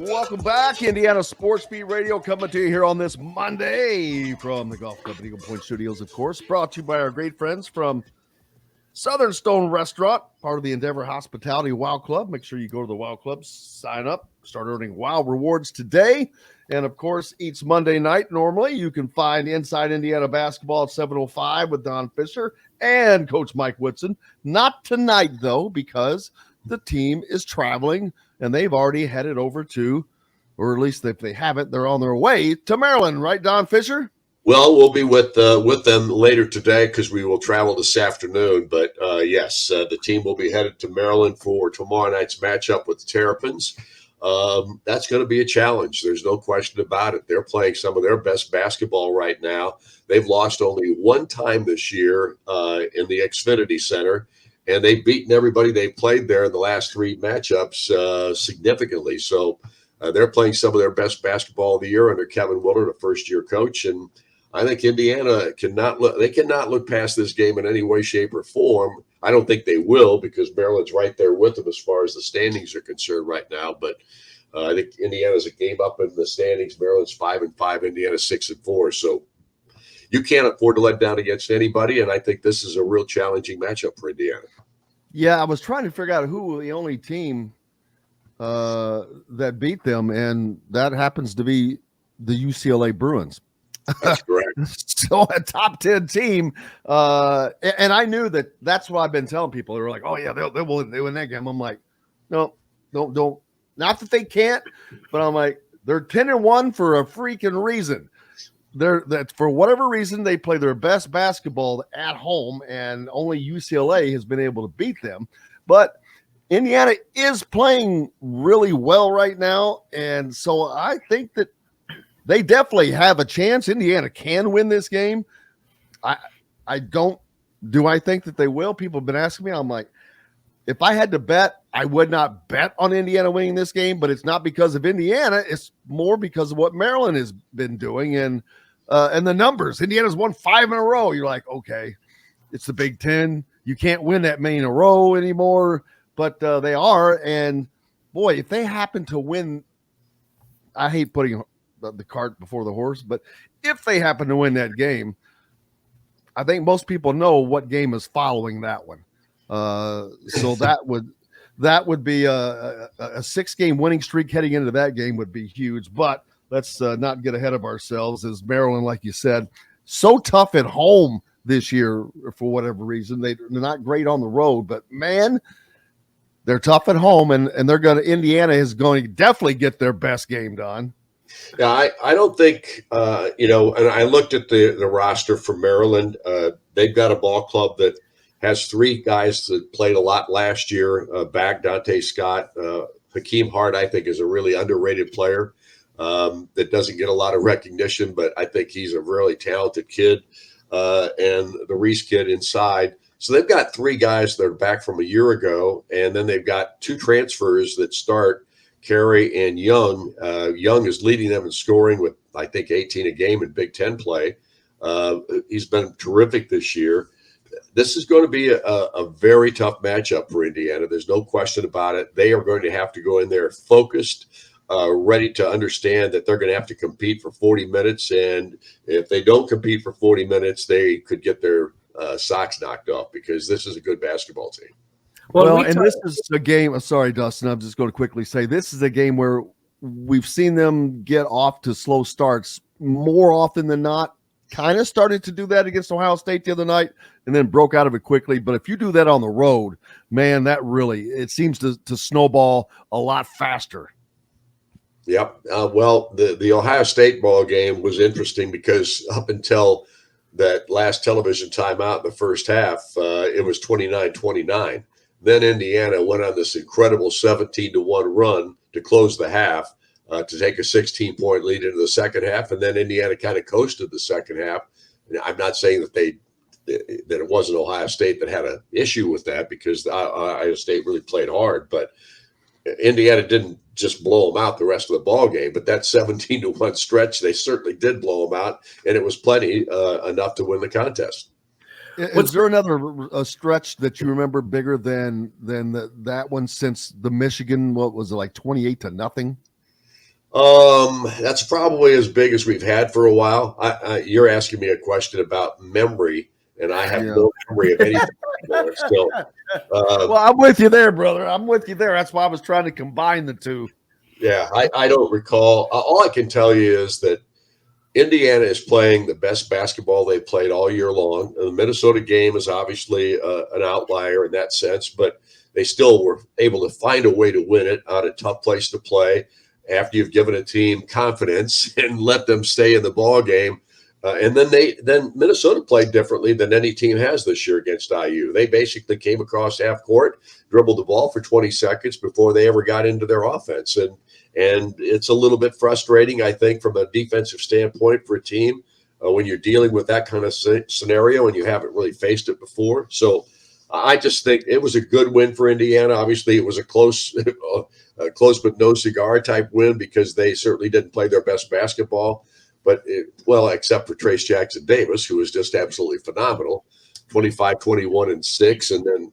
Welcome back, Indiana Sports Beat Radio, coming to you here on this Monday from the Golf Club at Eagle Point Studios, of course, brought to you by our great friends from Southern Stone Restaurant, part of the Endeavor Hospitality Wow Club. Make sure you go to the Wow Club, sign up, start earning Wow rewards today. And, of course, each Monday night, normally, you can find Inside Indiana Basketball at 7:05 with Don Fischer and Coach Mike Woodson. Not tonight, though, because the team is traveling, and they've already headed over to, or at least if they haven't, they're on their way to Maryland, right, Don Fischer? Well, we'll be with them later today because we will travel this afternoon. But, yes, the team will be headed to Maryland for tomorrow night's matchup with the Terrapins. That's going to be a challenge. There's no question about it. They're playing some of their best basketball right now. They've lost only one time this year in the Xfinity Center, and they've beaten everybody they played there in the last three matchups significantly. So they're playing some of their best basketball of the year under Kevin Willard, a first-year coach. And I think Indiana cannot look past this game in any way, shape, or form. I don't think they will because Maryland's right there with them as far as the standings are concerned right now. But I think Indiana's a game up in the standings. Maryland's 5-5, Indiana's 6-4. So you can't afford to let down against anybody, and I think this is a real challenging matchup for Indiana. Yeah, I was trying to figure out who the only team that beat them, and that happens to be the UCLA Bruins. That's correct. So a top 10 team, and I knew that's what I've been telling people. They were like, "Oh yeah, they win that game." I'm like, "No, don't." Not that they can't, but I'm like, they're 10-1 for a freaking reason. That for whatever reason they play their best basketball at home, and only UCLA has been able to beat them. But Indiana is playing really well right now, and so I think that they definitely have a chance. Indiana can win this game. I don't. Do I think that they will? People have been asking me. I'm like, if I had to bet, I would not bet on Indiana winning this game, but it's not because of Indiana. It's more because of what Maryland has been doing and the numbers. Indiana's won 5 in a row. You're like, okay, it's the Big Ten. You can't win that many in a row anymore, but they are. And, boy, if they happen to win, I hate putting the cart before the horse, but if they happen to win that game, I think most people know what game is following that one. So that would be a 6-game winning streak heading into that game would be huge. But let's not get ahead of ourselves. As Maryland, like you said, so tough at home this year for whatever reason. They're not great on the road, but man, they're tough at home, and Indiana is going to definitely get their best game done. Yeah, I don't think, and I looked at the roster for Maryland. They've got a ball club that has 3 guys that played a lot last year back. Dante Scott, Hakeem Hart, I think, is a really underrated player that doesn't get a lot of recognition, but I think he's a really talented kid, and the Reese kid inside. So they've got 3 guys that are back from a year ago, and then they've got 2 transfers that start, Carey and Young. Young is leading them in scoring with, I think, 18 a game in Big Ten play. He's been terrific this year. This is going to be a very tough matchup for Indiana. There's no question about it. They are going to have to go in there focused, ready to understand that they're going to have to compete for 40 minutes. And if they don't compete for 40 minutes, they could get their socks knocked off because this is a good basketball team. Well, and this is a game. Sorry, Dustin. I'm just going to quickly say this is a game where we've seen them get off to slow starts more often than not. Kind of started to do that against Ohio State the other night and then broke out of it quickly. But if you do that on the road, man, it seems to snowball a lot faster. Yep. Well, the Ohio State ball game was interesting because up until that last television timeout in the first half, it was 29-29. Then Indiana went on this incredible 17-1 run to close the half to take a 16-point lead into the second half, and then Indiana kind of coasted the second half. I'm not saying that it wasn't Ohio State that had an issue with that because Ohio State really played hard, but Indiana didn't just blow them out the rest of the ball game. But that 17-1 stretch, they certainly did blow them out, and it was plenty enough to win the contest. Is there another stretch that you remember bigger than that one since the Michigan? What was it, like 28-0? That's probably as big as we've had for a while. You're asking me a question about memory, and I have Yeah. no memory of anything anymore. So, Well, I'm with you there, brother. I'm with you there. That's why I was trying to combine the two. yeah, I don't recall. All I can tell you is that Indiana is playing the best basketball they've played all year long. The Minnesota game is obviously an outlier in that sense, but they still were able to find a way to win it on a tough place to play after you've given a team confidence and let them stay in the ball game. And then Minnesota played differently than any team has this year against IU. They basically came across half court, dribbled the ball for 20 seconds before they ever got into their offense. And it's a little bit frustrating, I think, from a defensive standpoint for a team when you're dealing with that kind of scenario and you haven't really faced it before. So I just think it was a good win for Indiana. Obviously, it was a close, close but no cigar type win because they certainly didn't play their best basketball. But, except for Trace Jackson Davis, who was just absolutely phenomenal. 25, 21, and 6. And then,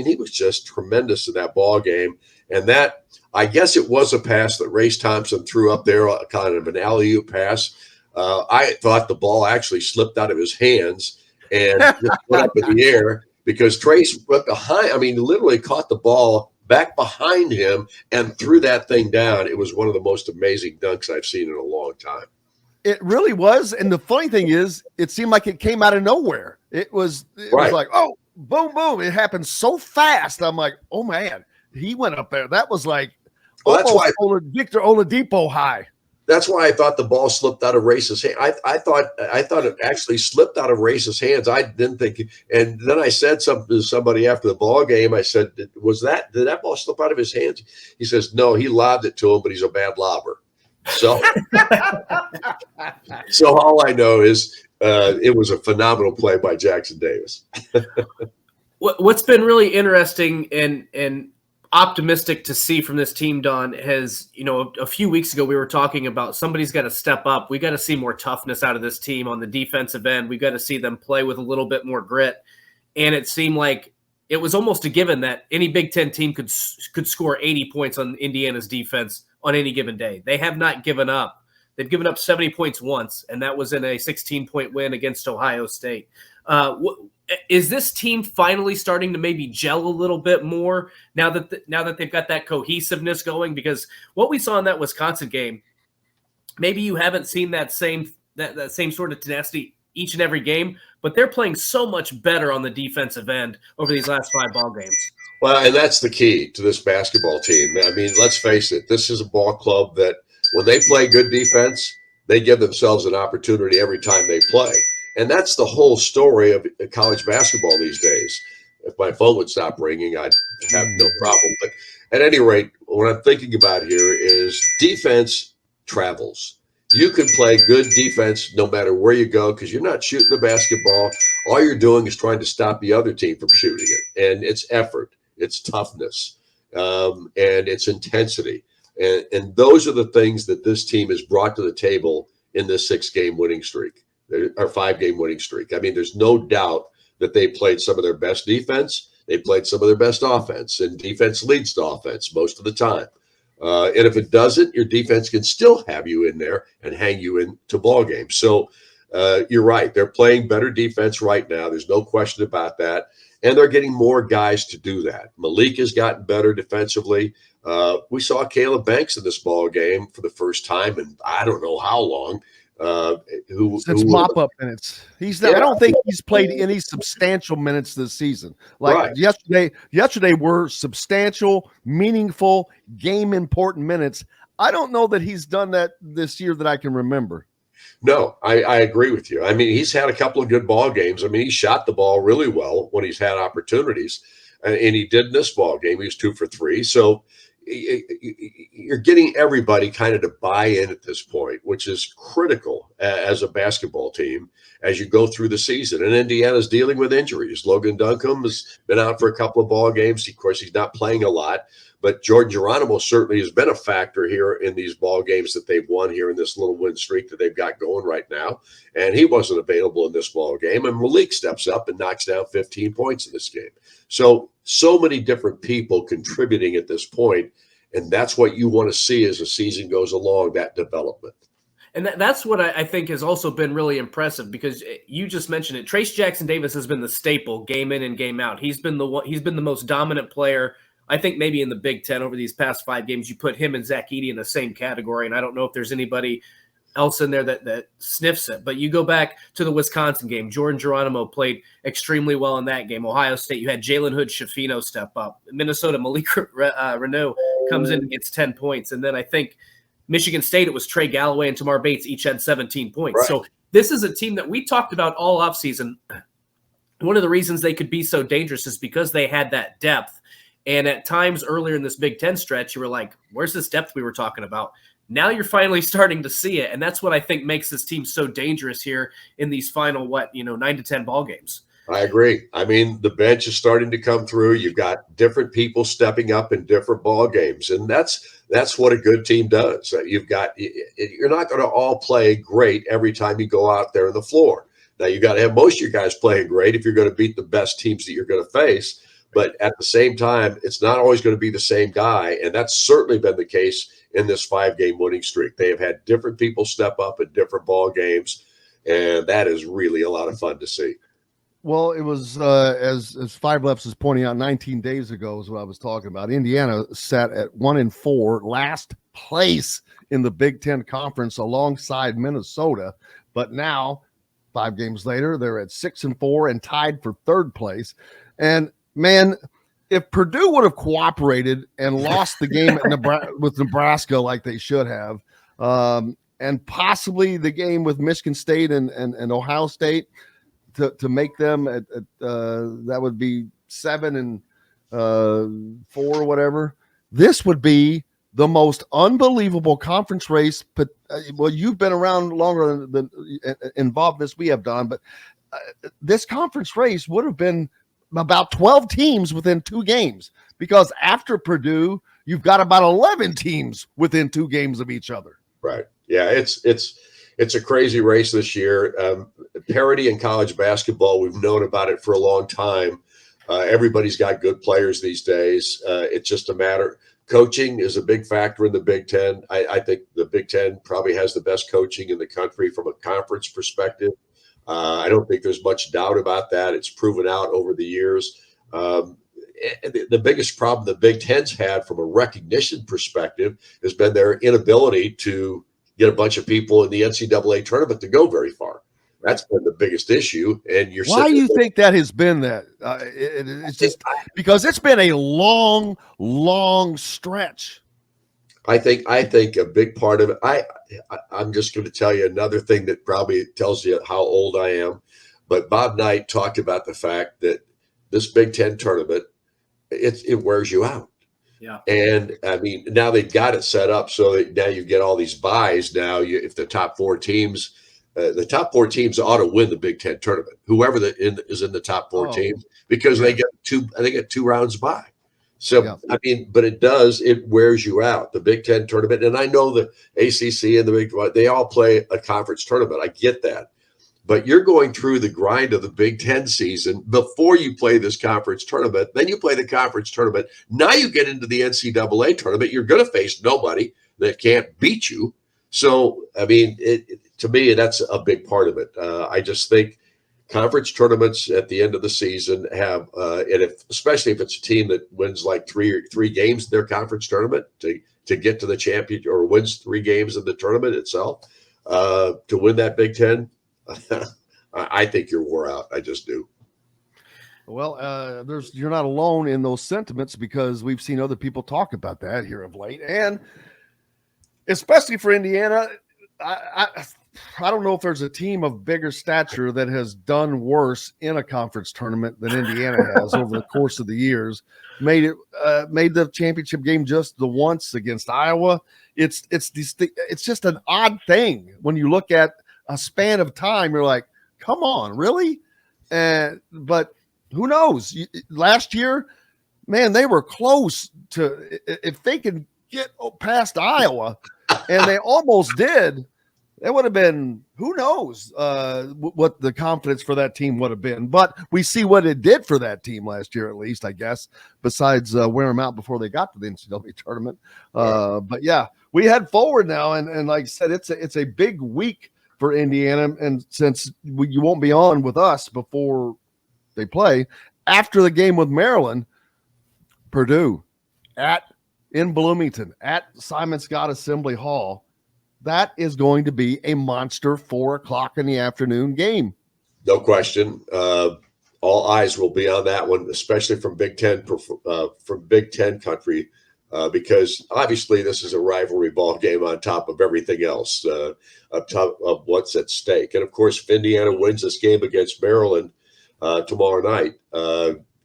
he was just tremendous in that ball game. And that, I guess it was a pass that Race Thompson threw up there, kind of an alley-oop pass. I thought the ball actually slipped out of his hands and just went up in the air because Trace went behind. Literally caught the ball back behind him and threw that thing down. It was one of the most amazing dunks I've seen in a long time. It really was. And the funny thing is, it seemed like it came out of nowhere. It was like, oh, boom, boom. It happened so fast. I'm like, oh, man, he went up there. That was like that's why Victor Oladipo high. That's why I thought the ball slipped out of Race's hand. I thought it actually slipped out of Race's hands. I didn't think. And then I said something to somebody after the ball game. I said, did that ball slip out of his hands? He says, no, he lobbed it to him, but he's a bad lobber. So, so all I know is it was a phenomenal play by Jackson Davis. What's been really interesting and optimistic to see from this team, Don, has, a few weeks ago we were talking about somebody's got to step up. We got to see more toughness out of this team on the defensive end. We got to see them play with a little bit more grit. And it seemed like it was almost a given that any Big Ten team could score 80 points on Indiana's defense on any given day. They have not given up. They've given up 70 points once, and that was in a 16-point win against Ohio State. Is this team finally starting to maybe gel a little bit more now that they've got that cohesiveness going? Because what we saw in that Wisconsin game, maybe you haven't seen that same sort of tenacity each and every game, but they're playing so much better on the defensive end over these last 5 ball games. Well, and that's the key to this basketball team. Let's face it. This is a ball club that when they play good defense, they give themselves an opportunity every time they play. And that's the whole story of college basketball these days. If my phone would stop ringing, I'd have no problem. But at any rate, what I'm thinking about here is defense travels. You can play good defense no matter where you go because you're not shooting the basketball. All you're doing is trying to stop the other team from shooting it. And it's effort, it's toughness, and it's intensity. And those are the things that this team has brought to the table in this 6-game winning streak. Or 5-game winning streak. There's no doubt that they played some of their best defense. They played some of their best offense, and defense leads to offense most of the time. And if it doesn't, your defense can still have you in there and hang you into ball games. So you're right. They're playing better defense right now. There's no question about that. And they're getting more guys to do that. Malik has gotten better defensively. We saw Caleb Banks in this ball game for the first time in I don't know how long. Since mop-up minutes. I don't think he's played any substantial minutes this season. Yesterday were substantial, meaningful, game-important minutes. I don't know that he's done that this year that I can remember. No, I agree with you. He's had a couple of good ball games. He shot the ball really well when he's had opportunities, and he did in this ball game. He was 2 for 3. So you're getting everybody kind of to buy in at this point, which is critical as a basketball team as you go through the season. And Indiana's dealing with injuries. Logan Duncombe has been out for a couple of ball games. Of course, he's not playing a lot, but Jordan Geronimo certainly has been a factor here in these ball games that they've won here in this little win streak that they've got going right now. And he wasn't available in this ball game. And Malik steps up and knocks down 15 points in this game. So many different people contributing at this point. And that's what you want to see as the season goes along, that development. And that's what I think has also been really impressive, because you just mentioned it. Trace Jackson Davis has been the staple game in and game out. He's been the most dominant player, I think, maybe in the Big Ten over these past 5 games. You put him and Zach Edey in the same category, and I don't know if there's anybody else in there that sniffs it. But you go back to the Wisconsin game. Jordan Geronimo played extremely well in that game. Ohio State, you had Jalen Hood-Schifino step up. Minnesota, Malik Renaud comes in and gets 10 points. And then I think Michigan State, it was Trey Galloway and Tamar Bates, each had 17 points. Right. So this is a team that we talked about all offseason. One of the reasons they could be so dangerous is because they had that depth. And at times earlier in this Big Ten stretch, you were like, where's this depth we were talking about? Now you're finally starting to see it. And that's what I think makes this team so dangerous here in these final, 9 to 10 ball games. I agree. I mean, the bench is starting to come through. You've got different people stepping up in different ball games, and that's what a good team does. You're not going to all play great every time you go out there on the floor. Now, you got to have most of your guys playing great if you're going to beat the best teams that you're going to face. But at the same time, it's not always going to be the same guy, and that's certainly been the case in this 5-game winning streak. They have had different people step up in different ball games, and that is really a lot of fun to see. Well, it was as Five Lefts is pointing out, 19 days ago is what I was talking about. Indiana sat at 1-4, last place in the Big Ten Conference alongside Minnesota. But now, 5 games later, they're at 6-4 and tied for 3rd place. And man, if Purdue would have cooperated and lost the game with Nebraska like they should have, and possibly the game with Michigan State and Ohio State, to make them at that would be 7-4 or whatever. This would be the most unbelievable conference race. But well, you've been around longer than involved in this we have done, but this conference race would have been about 12 teams within 2 games, because after Purdue, you've got about 11 teams within 2 games of each other. Right. Yeah, it's a crazy race this year. Parity in college basketball, we've known about it for a long time. Everybody's got good players these days. It's just a matter. Coaching is a big factor in the Big Ten. I think the Big Ten probably has the best coaching in the country from a conference perspective. I don't think there's much doubt about that. It's proven out over the years. The biggest problem the Big Ten's had from a recognition perspective has been their inability to get a bunch of people in the NCAA tournament to go very far. That's been the biggest issue. And why do you think that has been that? It's just because it's been a long, long stretch. I think a big part of it. I'm just going to tell you another thing that probably tells you how old I am. But Bob Knight talked about the fact that this Big Ten tournament, it wears you out. Yeah. And I mean, now they've got it set up so that now you get all these buys. Now, if the top 4 teams, ought to win the Big Ten tournament. Whoever is in the top 4 teams, because they get 2 rounds by. So yeah. I mean, but it wears you out, the Big Ten tournament. And I know the ACC and the Big 12, they all play a conference tournament. I get that. But you're going through the grind of the Big Ten season before you play this conference tournament. Then you play the conference tournament. Now you get into the NCAA tournament. You're going to face nobody that can't beat you. So, I mean, to me, that's a big part of it. I just think conference tournaments at the end of the season have, especially if it's a team that wins like three games in their conference tournament to get to the championship, or wins 3 games in the tournament itself, to win that Big Ten. I think you're wore out. I just do. Well, you're not alone in those sentiments, because we've seen other people talk about that here of late, and especially for Indiana. I don't know if there's a team of bigger stature that has done worse in a conference tournament than Indiana has over the course of the years. Made the championship game just the once against Iowa. It's just an odd thing when you look at a span of time. You're like, come on, really? But who knows? Last year, man, they were close to, if they can get past Iowa, and they almost did. it would have been, who knows what the confidence for that team would have been. But we see what it did for that team last year, at least, I guess, besides wear them out before they got to the NCAA tournament. But yeah, we head forward now. And like I said, it's a big week for Indiana. And since you won't be on with us before they play, after the game with Maryland, Purdue in Bloomington at Simon Scott Assembly Hall. That is going to be a monster 4:00 in the afternoon game. No question. All eyes will be on that one, especially from Big Ten country, because obviously this is a rivalry ball game on top of everything else, on top of what's at stake. And of course, if Indiana wins this game against Maryland tomorrow night,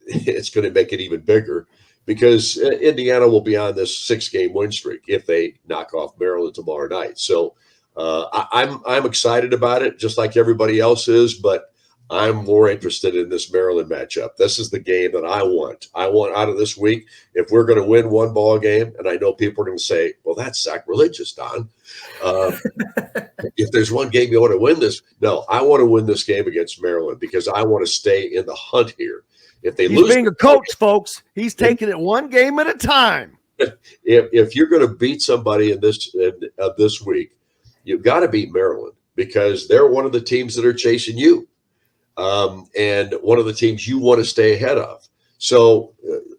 it's going to make it even bigger, because Indiana will be on this 6-game win streak if they knock off Maryland tomorrow night. So I'm excited about it, just like everybody else is, but I'm more interested in this Maryland matchup. This is the game that I want. I want out of this week, if we're going to win one ball game, and I know people are going to say, well, that's sacrilegious, Don. If there's one game you want to win this, no, I want to win this game against Maryland, because I want to stay in the hunt here. If they lose, being a coach, folks, he's taking it one game at a time. If you're going to beat somebody in this week, you've got to beat Maryland, because they're one of the teams that are chasing you, and one of the teams you want to stay ahead of. So,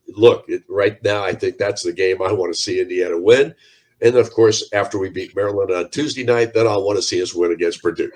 look, right now, I think that's the game I want to see Indiana win. And of course, after we beat Maryland on Tuesday night, then I'll want to see us win against Purdue.